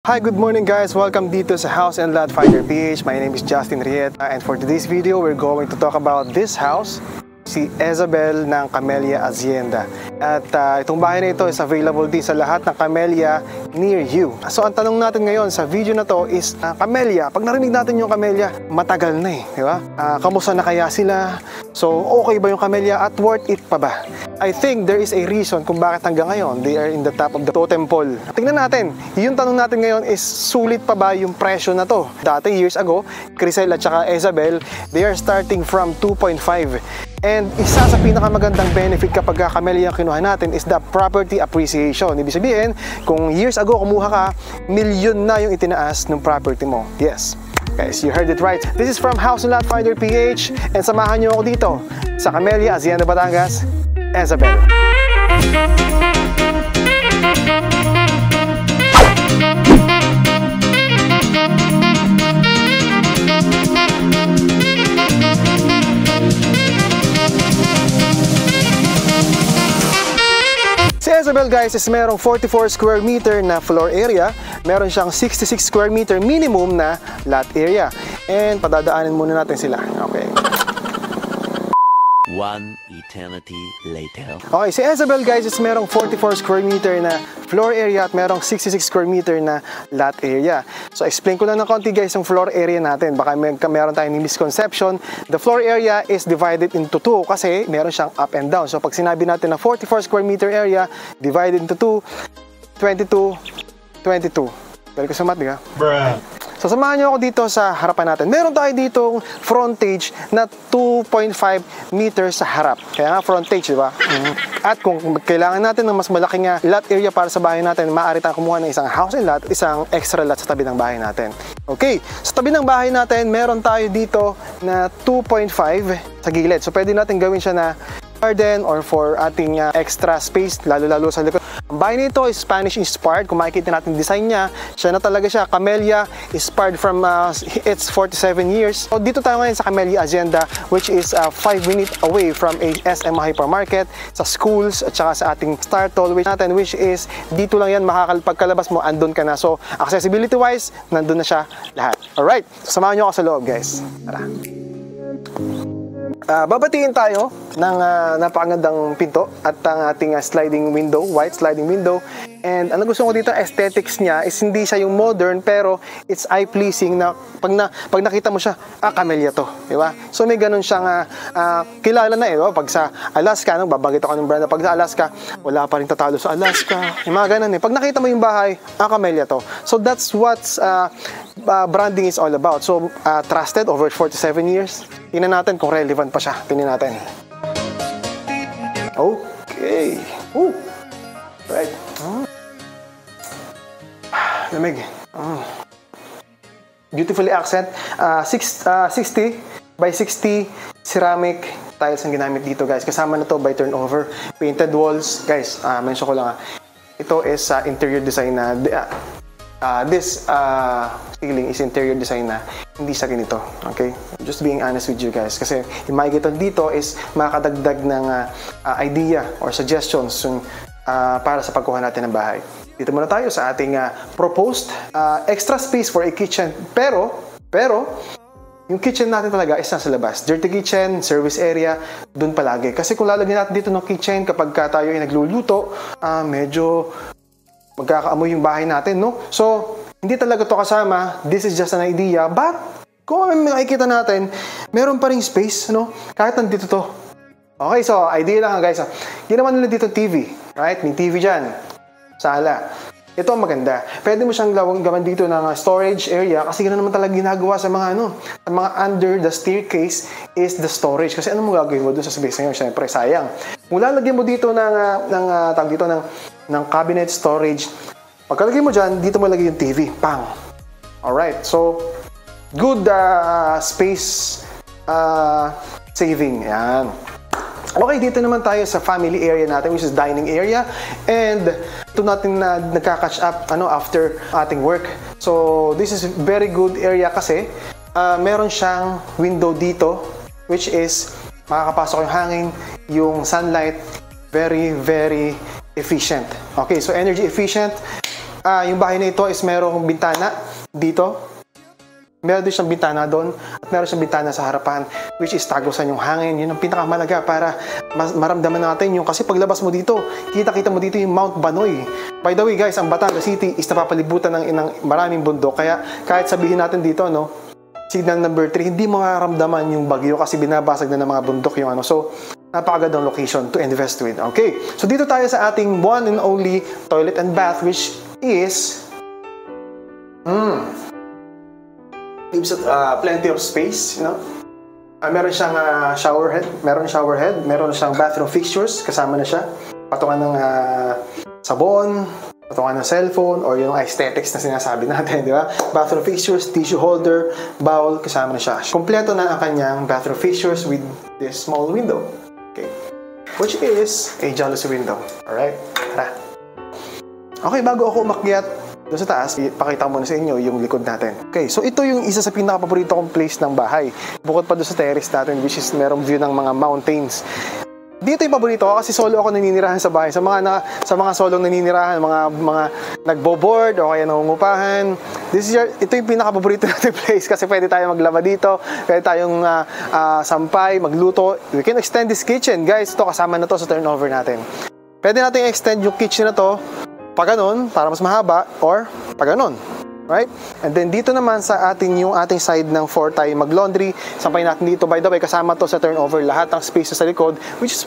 Hi, good morning guys. Welcome dito sa House and Lot Finder PH. My name is Justin Rieta and for today's video, we're going to talk about this house, si Isabel ng Camellia Hacienda. At itong bahay na ito is available din sa lahat ng Camellia near you. So ang tanong natin ngayon sa video na to is, Camellia, pag narinig natin yung Camellia, matagal na di ba? Kamusta na kaya sila? So okay ba yung Camellia at worth it pa ba? I think there is a reason kung bakit hanggang ngayon they are in the top of the totem pole. Tingnan natin, yung tanong natin ngayon is sulit pa ba yung presyo na to? Dati years ago, Crisel at saka Isabel, they are starting from 2.5. And isa sa pinakamagandang benefit kapag Camellia ang kinuha natin is the property appreciation. Ibig sabihin, kung years ago kumuha ka, milyon na yung itinaas ng property mo. Yes, guys, you heard it right. This is from House and Lot Finder PH and samahan nyo ako dito sa Camellia Hacienda, Batangas, Isabel. Si Isabel guys is merong 44 square meter na floor area, meron siyang 66 square meter minimum na lot area. And padadaanin muna natin sila. Okay. One eternity later. Okay, si Isabel guys is merong 44 square meter na floor area at merong 66 square meter na lot area. So explain ko lang ng konti guys yung floor area natin. Baka meron tayong misconception. The floor area is divided into two kasi meron siyang up and down. So pag sinabi natin na 44 square meter area divided into 2, 22, 22. Balik ko sa mat, di ka? Bruh. So samahan nyo ako dito sa harapan natin. Meron tayo ditong frontage na 2.5 meters sa harap. Kaya nga frontage, di ba? At kung kailangan natin ng mas malaking lot area para sa bahay natin, maaari tayong kumuha ng isang house and lot, isang extra lot sa tabi ng bahay natin. Okay, sa tabi ng bahay natin, meron tayo dito na 2.5 sa gilid. So pwede natin gawin siya na garden or for ating extra space, lalo-lalo sa likod. Ang bahay nito is Spanish inspired. Kung makikita natin design niya, siya na talaga siya. Camellia inspired from its 47 years. So dito tayo ngayon sa Camellia Hacienda, which is 5 minutes away from a SM hypermarket, sa schools at saka sa ating Star Toll which is dito lang yan, pagkalabas mo, andun ka na. So accessibility wise, nandun na siya lahat. Alright, so samahan nyo ako sa loob guys. Tara. Babatiin tayo ng napakagandang pinto at ang ating sliding window, white sliding window. And ang gusto ko dito, aesthetics niya is hindi siya yung modern pero it's eye-pleasing na pag nakita mo siya, Camellia to, di ba? So may ganun siyang kilala na diba? Pag sa Alaska, babanggit ako ng brand, pag sa Alaska, wala pa rin tatalo sa Alaska. Yung mga ganun Pag nakita mo yung bahay, Camellia to. So that's what branding is all about. So trusted over 47 years. Tingnan natin kung relevant pa siya. Tingnan natin. Okay. Ooh. Right. Lamig. Beautifully accent. 60 by 60 ceramic tiles ang ginamit dito guys. Kasama na to by turnover. Painted walls. Guys, mention ko lang ito is interior design na this ceiling is interior design na hindi sa ganito. Okay? Just being honest with you guys. Kasi yung makikita dito is makakadagdag ng idea or suggestions para sa pagkuha natin ng bahay. Dito muna tayo sa ating proposed extra space for a kitchen. Pero yung kitchen natin talaga is nasa labas. Dirty kitchen, service area, dun palagi. Kasi kung lalagyan natin dito ng kitchen kapag tayo ay nagluluto, medyo magkakaamoy yung bahay natin, no? So, hindi talaga to kasama. This is just an idea. But, kung makikita natin, meron pa ring space, no? Kahit nandito to. Okay, so, idea lang guys. Ginawa nila dito TV. Right? May TV dyan. Sala. Ito ang maganda. Pwede mo siyang gawan dito ng storage area kasi ganoon naman talaga ginagawa sa mga sa mga under the staircase is the storage. Kasi ano mo gagawin mo doon sa space na yun? Siyempre, sayang. Kung lalagyan mo dito ng cabinet storage, pagkalagay mo dyan, dito mo lagay yung TV. Pang! Alright, so good space saving. Yan. Okay, dito naman tayo sa family area natin, which is dining area. And ito natin na nagka-catch up after ating work. So this is very good area kasi meron siyang window dito, which is makakapasok yung hangin, yung sunlight, very efficient. Okay, so energy efficient. yung bahay na ito is merong bintana dito. Meron din siyang bintana doon at meron siyang bintana sa harapan, which is tagusan yung hangin. Yun ang pinakamalaga para maramdaman natin yung, kasi paglabas mo dito, kita-kita mo dito yung Mount Banoy. By the way guys, ang Batangas City is napapalibutan ng maraming bundok, kaya kahit sabihin natin dito, no, signal number 3, hindi mo mararamdaman yung bagyo kasi binabasag na ng mga bundok yung ano. So, napakagandang location to invest with. Okay, so dito tayo sa ating one and only toilet and bath, which is gives plenty of space, you know. Meron siyang shower head, meron siyang bathroom fixtures, kasama na siya. Patungan ng sabon, patungan ng cellphone, or yung aesthetics na sinasabi natin, di ba? Bathroom fixtures, tissue holder, bowl, kasama na siya. Kompleto na ang kanyang bathroom fixtures with this small window. Okay. Which is a jalousie window. Alright? Tara. Okay, bago ako umakyat doon sa taas, ipakita ko muna sa inyo yung likod natin. Okay, so ito yung isa sa pinaka-paborito kong place ng bahay. Bukod pa doon sa terrace natin, which is merong view ng mga mountains. Dito yung paborito ko kasi solo ako naninirahan sa bahay. Sa mga solong naninirahan, mga nagbo-board o kaya nangungupahan. Ito yung pinaka-paborito nating place kasi pwede tayong maglaba dito, pwede tayong sampay, magluto. We can extend this kitchen, guys. Ito kasama na to sa turnover natin. Pwede natin extend yung kitchen na to pag ganun, para mas mahaba, or pag ganun. Right? And then dito naman sa yung ating side ng 4 tayo mag-laundry. Sampay natin dito. By the way, kasama to sa turnover lahat ng spaces sa likod, which is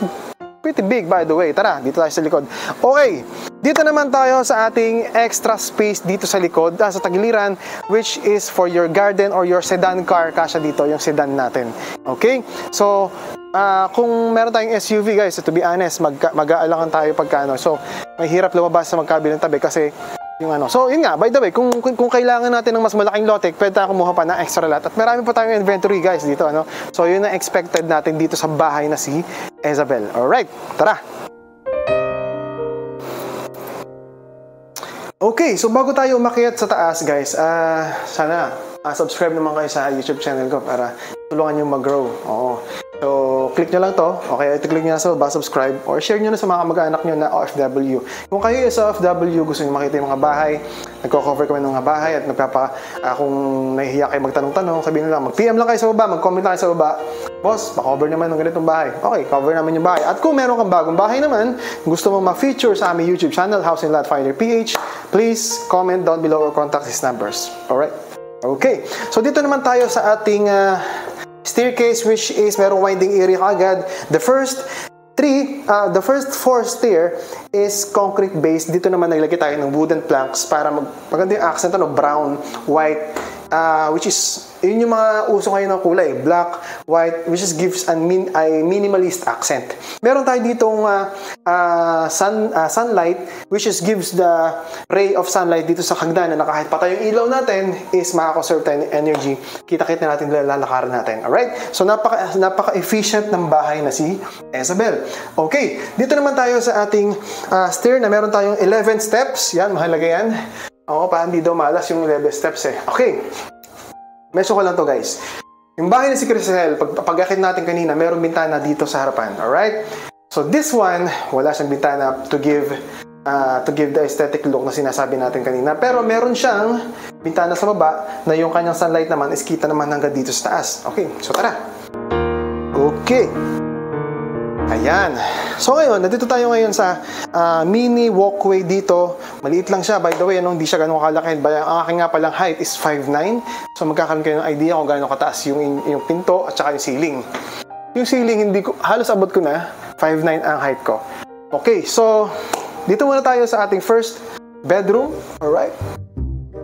pretty big by the way. Tara, dito tayo sa likod. Okay, dito naman tayo sa ating extra space dito sa likod, sa tagiliran, which is for your garden or your sedan car. Kasya dito yung sedan natin. Okay? So, kung meron tayong SUV guys, to be honest, mag-aalangan tayo pagkano. So, may hirap lumabas sa magkabilang tabi kasi yung ano. So, yun nga, by the way, kung kailangan natin ng mas malaking lote, pwede tayo kumuha pa ng extra lot. At marami pa tayong inventory guys dito, ano. So, yun ang expected natin dito sa bahay na si Isabel. Alright, tara! Okay, so bago tayo umakyat sa taas guys, sana subscribe naman kayo sa YouTube channel ko para tulungan nyo mag-grow. Oo. So, click nyo lang to. Okay, click nyo na sa baba, subscribe, or share nyo na sa mga kamag-anak nyo na OFW. Kung kayo sa OFW, gusto nyo makita yung mga bahay, nagko-cover kami ng mga bahay, at kung nahihiya kayo magtanong-tanong, sabihin nyo lang, mag-PM lang kayo sa baba, mag-comment lang kayo sa baba, boss, pa-cover naman ng ganitong bahay. Okay, cover naman yung bahay. At kung meron kang bagong bahay naman, gusto mo ma-feature sa aming YouTube channel, House and Lot Finder PH, please comment down below or contact these numbers. Alright? Okay, so dito naman tayo sa ating staircase, which is merong winding area kagad. The first 4 stair is concrete based. Dito naman naglagay tayo ng wooden planks para maganda yung accent, brown, white, which is yun yung mga uso ngayon ng kulay, black, white, which is gives a minimalist accent. Meron tayo ditong sunlight, which is gives the ray of sunlight dito sa hagdanan na kahit patay yung ilaw natin is makakonserve tayo ng energy. Kita-kita natin lalakaran natin. Alright? So napaka-efficient ng bahay na si Isabel. Okay, dito naman tayo sa ating stair na meron tayong 11 steps. Yan, mahalaga yan. Oo, para hindi daw malas yung 11 steps eh. Okay. Meso ko lang to guys. Yung bahay na si Crisel, pag-akit natin kanina, merong bintana dito sa harapan. Alright? So this one, wala siyang bintana to give the aesthetic look na sinasabi natin kanina. Pero meron siyang bintana sa baba na yung kanyang sunlight naman is kita naman hanggang dito sa taas. Okay, so tara. Okay. Ayan. So ngayon, nandito tayo ngayon sa mini walkway dito. Maliit lang siya, by the way, hindi siya ganun kalaki. Ang aking nga palang height is 5'9". So magkakaroon kayo ng idea kung gaano kataas yung pinto at saka yung ceiling. Yung ceiling, halos abot ko na, 5'9" ang height ko. Okay, so dito muna tayo sa ating first bedroom. Alright.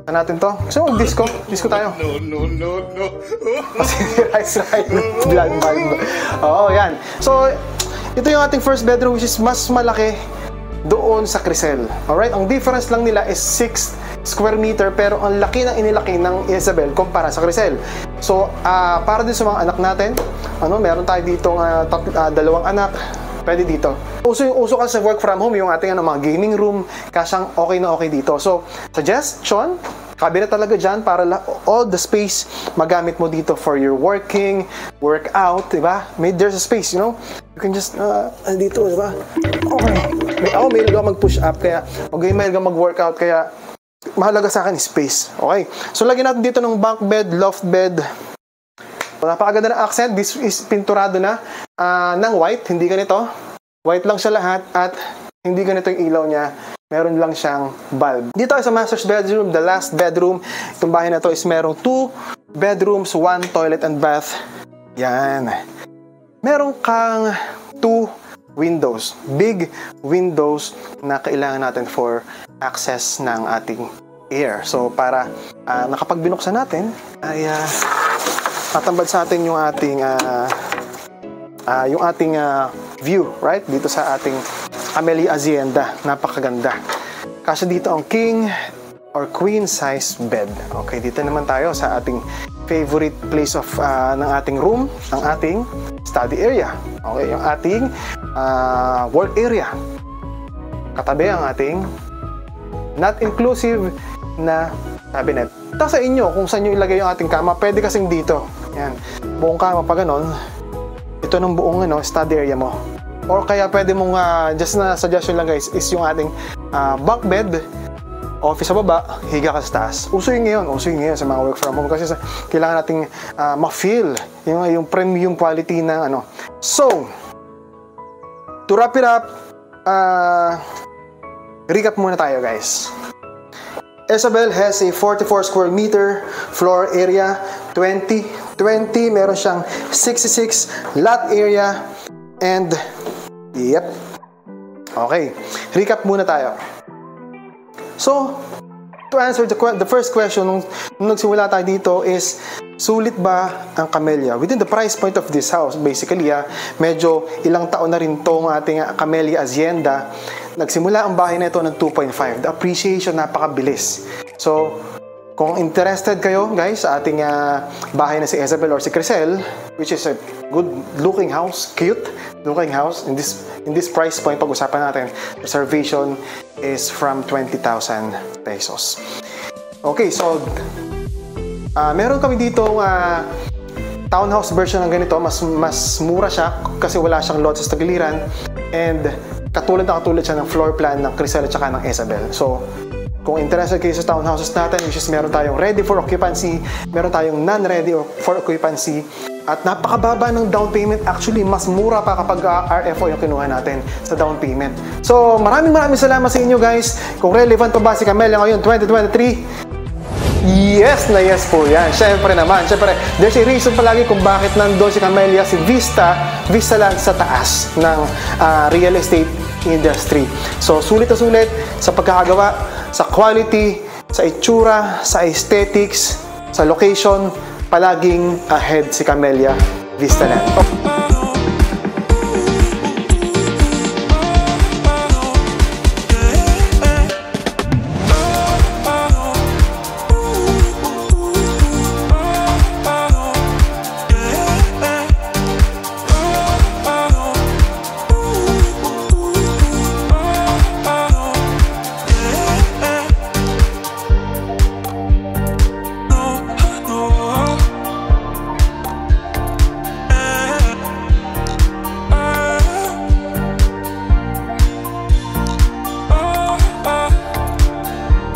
Ano natin to? Gusto mo mag-disco? Disco tayo. No. Kasi rice blood bulb. Oo, yan. So, ito yung ating first bedroom, which is mas malaki doon sa Crisel. Alright? Ang difference lang nila is 6 square meter, pero ang laki ng inilaki ng Isabel kumpara sa Crisel. So, para din sa mga anak natin, meron tayo ditong 2 anak, pwede dito. Uso kasi sa work from home, yung ating mga gaming room, kasyang okay na okay dito. So, suggestion, cabinet talaga dyan para all the space magamit mo dito for your working, workout, diba? There's a space, you know? You can just, dito, diba? Okay. May mahilig ako mag-push up, kaya, may mahilig ako mag-workout, kaya, mahalaga sa akin space. Okay? So, lagyan natin dito ng bunk bed, loft bed. Napakaganda ng accent. This is pinturado na ng white. Hindi ganito. White lang siya lahat at hindi ganito yung ilaw niya. Meron lang siyang bulb. Dito ay sa master's bedroom, the last bedroom. Itong bahay na to is merong 2 bedrooms, 1 toilet and bath. Yan. Meron kang 2 windows. Big windows na kailangan natin for access ng ating air. So, para nakapag binuksan natin, ay tatambad sa atin yung ating view, right? Dito sa ating Camellia Hacienda. Napakaganda. Kasi dito ang king or queen size bed. Okay, dito naman tayo sa ating favorite place of ng ating room, ang ating study area. Okay, yung ating work area. Katabi ang ating not inclusive na cabinet. Tapos sa inyo, kung saan nyo ilagay yung ating kama, pwede kasing dito. Yan. Buong kama pa ganon. Ito ng buong study area mo. Or kaya pwede mong, just na suggestion lang guys, is yung ating bunk bed, office sa baba, higa ka sa taas. Uso yun ngayon sa mga work from home kasi kailangan nating ma-feel yung premium quality ng ano. So, to wrap it up, recap muna tayo guys. Isabel has a 44 square meter floor area, 20, meron siyang 66 lot area, and yep. Okay, recap muna tayo. So, to answer the first question nung nagsimula tayo dito is, sulit ba ang Camellia? Within the price point of this house, basically, medyo ilang taon na rin tong ating Camellia Hacienda. Nagsimula ang bahay na ito ng 2.5. The appreciation, napakabilis. So, kung interested kayo, guys, sa ating bahay na si Isabel or si Crisel, which is a good looking house, cute looking house, in this price point, pag-usapan natin, reservation is from 20,000 pesos. Okay, so, meron kami dito townhouse version ng ganito. Mas mura siya kasi wala siyang lot sa tagiliran, and katulad siya ng floor plan ng Crisel at saka ng Isabel. So, kung interested kayo sa townhouses natin, which is meron tayong ready for occupancy, meron tayong non-ready for occupancy, at napakababa ng down payment. Actually, mas mura pa kapag RFO yung kinuha natin sa down payment. So, maraming salamat sa inyo guys. Kung relevant pa ba si Camellia ngayon 2023? Yes na yes po yan. Siyempre naman. Siyempre, there's a reason palagi kung bakit nandun si Camellia, si Vista lang sa taas ng real estate industry. So, sulit na sulit sa pagkakagawa, sa quality, sa itsura, sa aesthetics, sa location, palaging ahead si Camellia Vistaland.